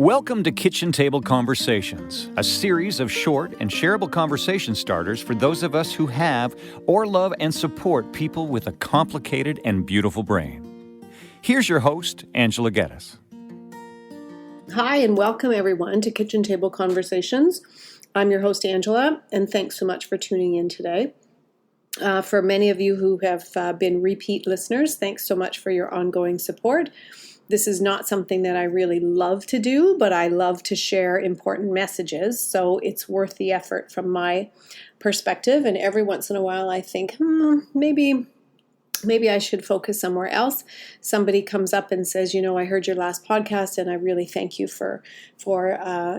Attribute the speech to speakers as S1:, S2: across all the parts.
S1: Welcome to Kitchen Table Conversations, a series of short and shareable conversation starters for those of us who have or love and support people with a complicated and beautiful brain. Here's your host, Angela Geddes.
S2: Hi, and welcome everyone to Kitchen Table Conversations. I'm your host, Angela, and thanks so much for tuning in today. For many of you who have been repeat listeners, thanks so much for your ongoing support. This is not something that I really love to do, but I love to share important messages, so it's worth the effort from my perspective. And every once in a while I think, maybe I should focus somewhere else. Somebody comes up and says, I heard your last podcast and I really thank you for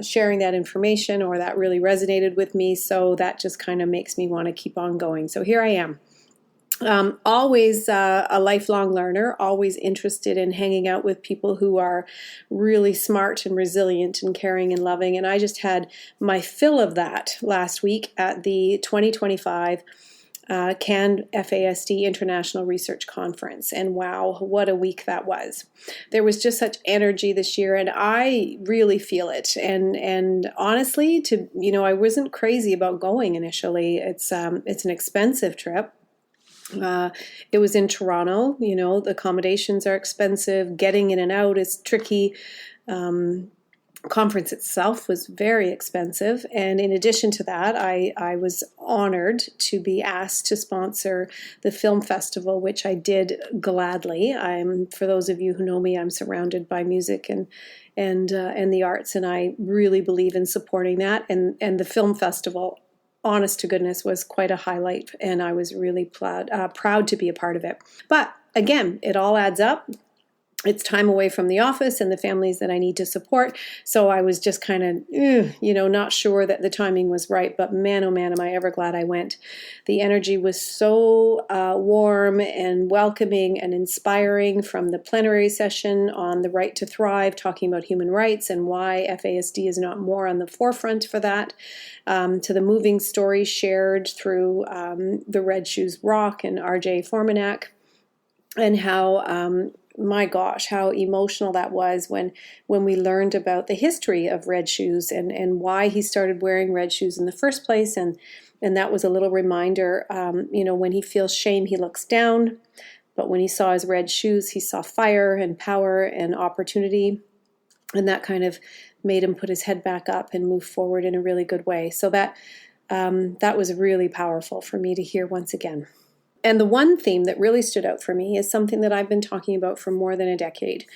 S2: sharing that information, or that really resonated with me. So that just kind of makes me want to keep on going. So here I am. Always a lifelong learner, always interested in hanging out with people who are really smart and resilient and caring and loving. And I just had my fill of that last week at the 2025 Cannes FASD International Research Conference. And wow, what a week that was. There was just such energy this year, and I really feel it. And honestly, I wasn't crazy about going initially. It's an expensive trip. It was in Toronto. The accommodations are expensive. Getting in and out is tricky. Conference itself was very expensive. And in addition to that, I was honored to be asked to sponsor the film festival, which I did gladly. For those of you who know me, I'm surrounded by music and the arts, and I really believe in supporting that. And the film festival, honest to goodness, was quite a highlight, and I was really proud to be a part of it. But again, it all adds up. It's time away from the office and the families that I need to support. So I was just kind of, not sure that the timing was right. But man, oh man, am I ever glad I went. The energy was so warm and welcoming and inspiring, from the plenary session on the right to thrive, talking about human rights and why FASD is not more on the forefront for that, to the moving stories shared through the Red Shoes Rock and RJ Formanak, and how my gosh, how emotional that was when we learned about the history of Red Shoes and why he started wearing red shoes in the first place. And that was a little reminder, when he feels shame, he looks down. But when he saw his red shoes, he saw fire and power and opportunity. And that kind of made him put his head back up and move forward in a really good way. So that was really powerful for me to hear once again. And the one theme that really stood out for me is something that I've been talking about for more than a decade.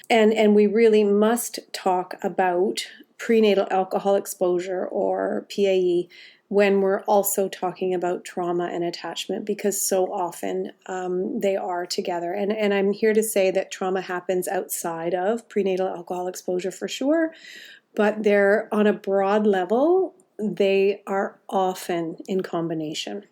S2: And we really must talk about prenatal alcohol exposure, or PAE, when we're also talking about trauma and attachment, because so often they are together. And I'm here to say that trauma happens outside of prenatal alcohol exposure for sure, but they're on a broad level, they are often in combination.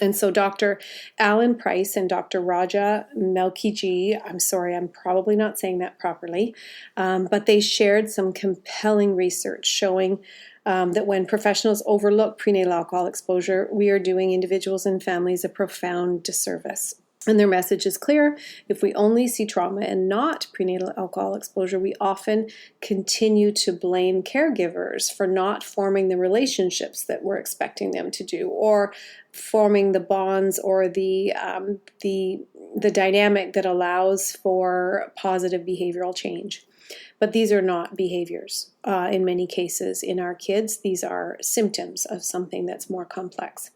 S2: And so Dr. Alan Price and Dr. Raja Melkiji, I'm sorry, I'm probably not saying that properly, but they shared some compelling research showing that when professionals overlook prenatal alcohol exposure, we are doing individuals and families a profound disservice. And their message is clear. If we only see trauma and not prenatal alcohol exposure, we often continue to blame caregivers for not forming the relationships that we're expecting them to do, or forming the bonds or the dynamic that allows for positive behavioral change. But these are not behaviors in many cases in our kids. These are symptoms of something that's more complex.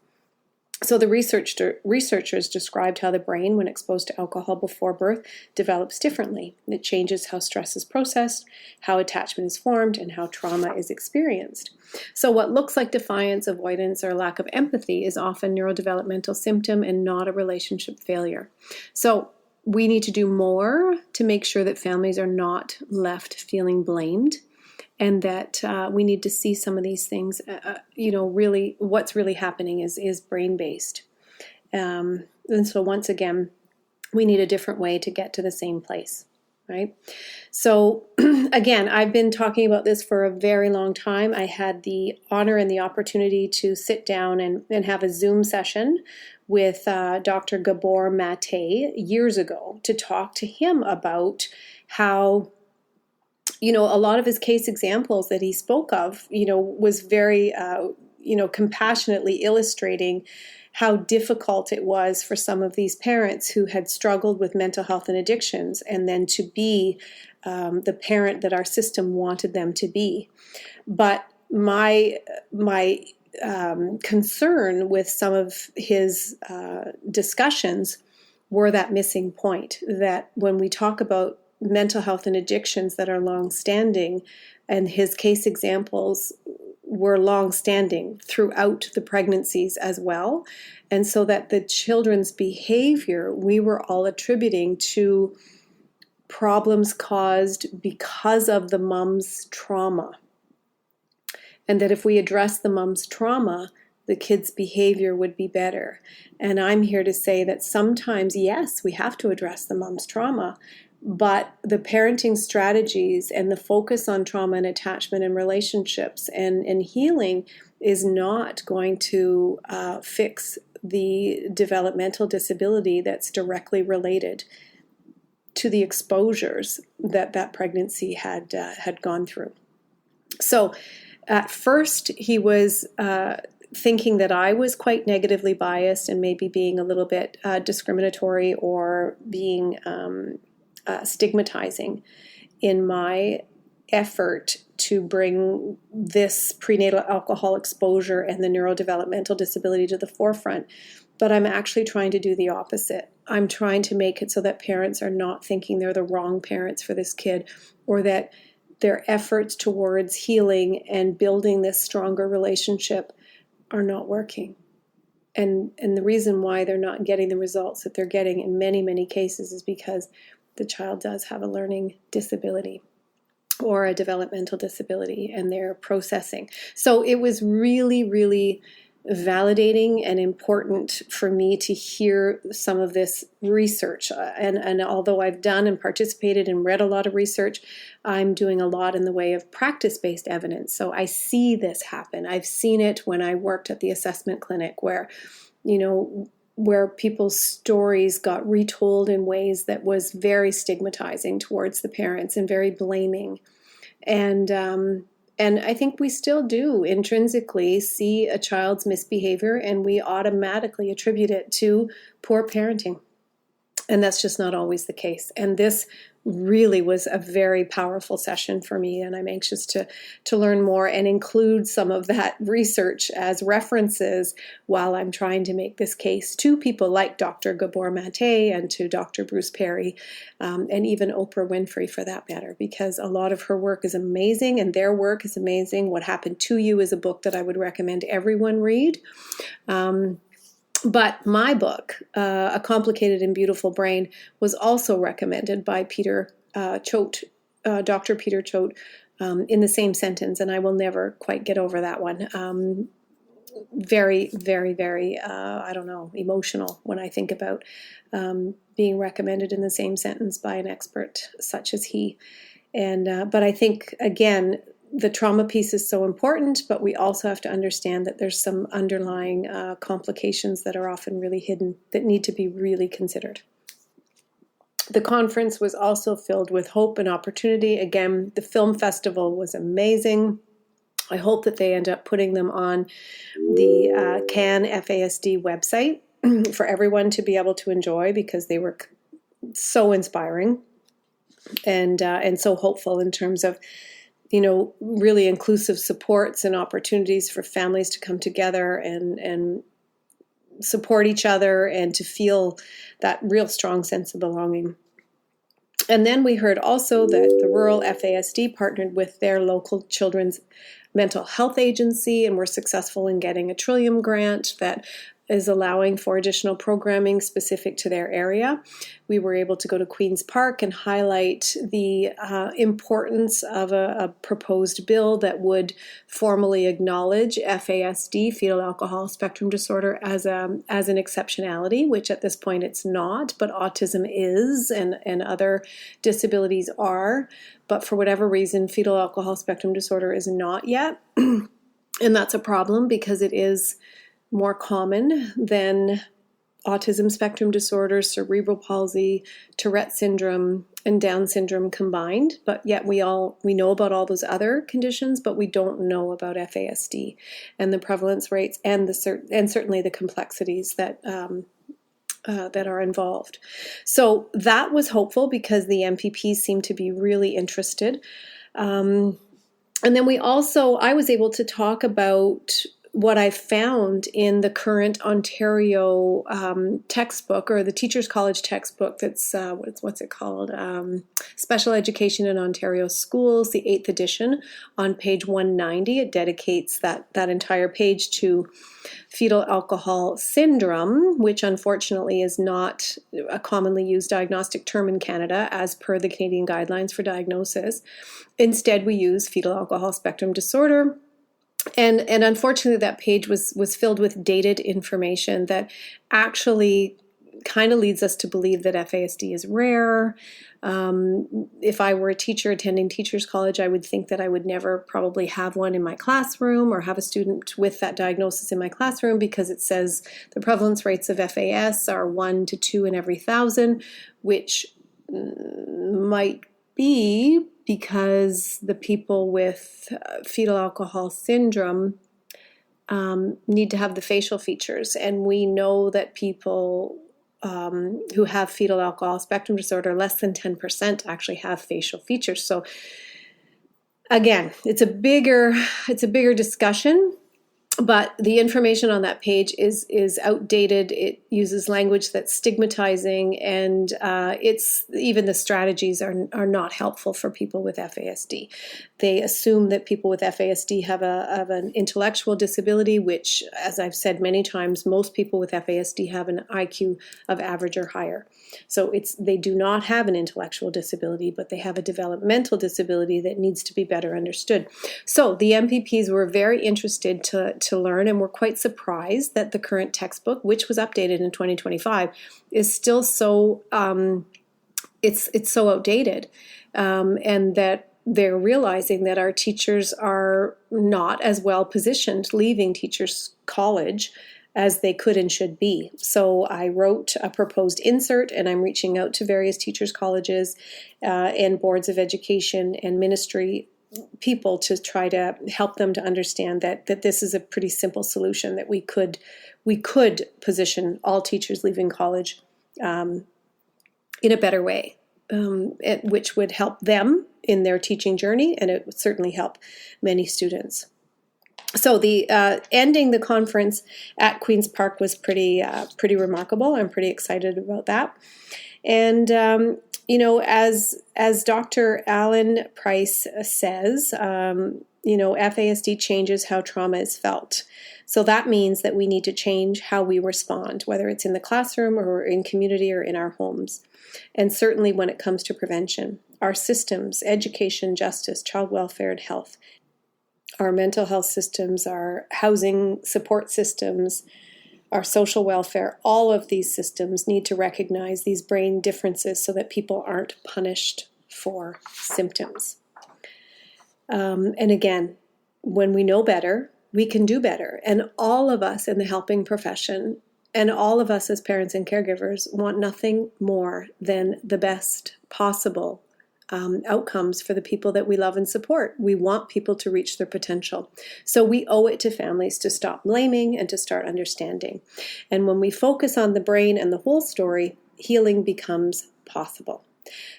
S2: So the researchers described how the brain, when exposed to alcohol before birth, develops differently. It changes how stress is processed, how attachment is formed, and how trauma is experienced. So what looks like defiance, avoidance, or lack of empathy is often neurodevelopmental symptom and not a relationship failure. So we need to do more to make sure that families are not left feeling blamed, and that we need to see some of these things, really what's really happening is brain-based. And so once again, we need a different way to get to the same place, right? So again, I've been talking about this for a very long time. I had the honor and the opportunity to sit down and have a Zoom session with Dr. Gabor Mate years ago to talk to him about how a lot of his case examples that he spoke of, was very, compassionately illustrating how difficult it was for some of these parents who had struggled with mental health and addictions, and then to be the parent that our system wanted them to be. But my concern with some of his discussions were that missing point, that when we talk about mental health and addictions that are long-standing, and his case examples were long-standing throughout the pregnancies as well, and so that the children's behavior we were all attributing to problems caused because of the mom's trauma, and that if we address the mom's trauma, the kid's behavior would be better. And I'm here to say that sometimes, yes, we have to address the mom's trauma, but the parenting strategies and the focus on trauma and attachment and relationships and healing is not going to fix the developmental disability that's directly related to the exposures that pregnancy had gone through. So at first he was thinking that I was quite negatively biased and maybe being a little bit discriminatory or being stigmatizing in my effort to bring this prenatal alcohol exposure and the neurodevelopmental disability to the forefront. But I'm actually trying to do the opposite. I'm trying to make it so that parents are not thinking they're the wrong parents for this kid, or that their efforts towards healing and building this stronger relationship are not working. And the reason why they're not getting the results that they're getting in many, many cases is because the child does have a learning disability or a developmental disability, and they're processing. So it was really, really validating and important for me to hear some of this research. And although I've done and participated and read a lot of research, I'm doing a lot in the way of practice-based evidence. So I see this happen. I've seen it when I worked at the assessment clinic where people's stories got retold in ways that was very stigmatizing towards the parents and very blaming. And I think we still do intrinsically see a child's misbehavior and we automatically attribute it to poor parenting. And that's just not always the case. And this really was a very powerful session for me, and I'm anxious to learn more and include some of that research as references while I'm trying to make this case to people like Dr. Gabor Mate and to Dr. Bruce Perry, and even Oprah Winfrey for that matter, because a lot of her work is amazing and their work is amazing. What Happened to You is a book that I would recommend everyone read. But my book, A Complicated and Beautiful Brain, was also recommended by Peter Choate, Dr. Peter Choate, in the same sentence, and I will never quite get over that one. Very, very, very, emotional when I think about being recommended in the same sentence by an expert such as he. But I think, again, the trauma piece is so important, but we also have to understand that there's some underlying complications that are often really hidden that need to be really considered. The conference was also filled with hope and opportunity. Again, the film festival was amazing. I hope that they end up putting them on the CAN FASD website for everyone to be able to enjoy, because they were so inspiring and so hopeful in terms of really inclusive supports and opportunities for families to come together and support each other and to feel that real strong sense of belonging. And then we heard also that the rural FASD partnered with their local children's mental health agency and were successful in getting a Trillium grant that is allowing for additional programming specific to their area. We were able to go to Queen's Park and highlight the importance of a proposed bill that would formally acknowledge FASD, fetal alcohol spectrum disorder, as an exceptionality, which at this point it's not, but autism is and other disabilities are. But for whatever reason, fetal alcohol spectrum disorder is not yet. And that's a problem because it is more common than autism spectrum disorder, cerebral palsy, Tourette syndrome, and Down syndrome combined, but yet we know about all those other conditions, but we don't know about FASD and the prevalence rates and certainly the complexities that are involved. So that was hopeful because the MPPs seemed to be really interested. And then I was able to talk about what I found in the current Ontario textbook, or the Teachers College textbook that's, what's it called? Special Education in Ontario Schools, the 8th edition, on page 190. It dedicates that entire page to fetal alcohol syndrome, which unfortunately is not a commonly used diagnostic term in Canada as per the Canadian guidelines for diagnosis. Instead, we use fetal alcohol spectrum disorder. And unfortunately, that page was filled with dated information that actually kind of leads us to believe that FASD is rare. If I were a teacher attending Teachers College, I would think that I would never probably have one in my classroom or have a student with that diagnosis in my classroom, because it says the prevalence rates of FAS are 1 to 2 in every 1,000, which might be because the people with fetal alcohol syndrome need to have the facial features. And we know that people who have fetal alcohol spectrum disorder, less than 10% actually have facial features. So again, it's a bigger discussion. But the information on that page is outdated. It uses language that's stigmatizing, and even the strategies are not helpful for people with FASD. They assume that people with FASD have an intellectual disability, which, as I've said many times, most people with FASD have an IQ of average or higher. So they do not have an intellectual disability, but they have a developmental disability that needs to be better understood. So the MPPs were very interested to learn, and were quite surprised that the current textbook, which was updated in 2025, is still so it's so outdated, and that they're realizing that our teachers are not as well positioned leaving Teachers College as they could and should be. So I wrote a proposed insert, and I'm reaching out to various teachers' colleges and boards of education and ministry people to try to help them to understand that this is a pretty simple solution, that we could position all teachers leaving college in a better way, which would help them in their teaching journey, and it would certainly help many students. So the ending the conference at Queen's Park was pretty remarkable. I'm pretty excited about that. And as Dr. Alan Price says, FASD changes how trauma is felt. So that means that we need to change how we respond, whether it's in the classroom or in community or in our homes. And certainly when it comes to prevention, our systems, education, justice, child welfare, and health, our mental health systems, our housing support systems, our social welfare, all of these systems need to recognize these brain differences so that people aren't punished for symptoms. And again, when we know better, we can do better. And all of us in the helping profession, and all of us as parents and caregivers, want nothing more than the best possible outcomes for the people that we love and support. We want people to reach their potential. So we owe it to families to stop blaming and to start understanding. And when we focus on the brain and the whole story, healing becomes possible.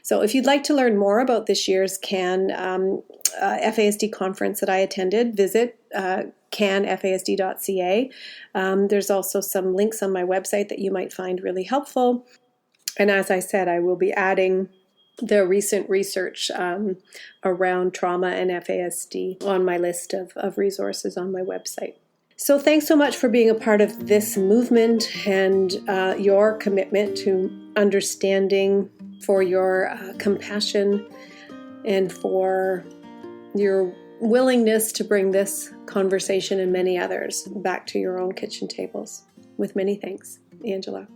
S2: So if you'd like to learn more about this year's CAN FASD conference that I attended, visit canfasd.ca. There's also some links on my website that you might find really helpful. And as I said, I will be adding the recent research around trauma and FASD on my list of resources on my website. So thanks so much for being a part of this movement and your commitment to understanding, for your compassion, and for your willingness to bring this conversation and many others back to your own kitchen tables. With many thanks, Angela.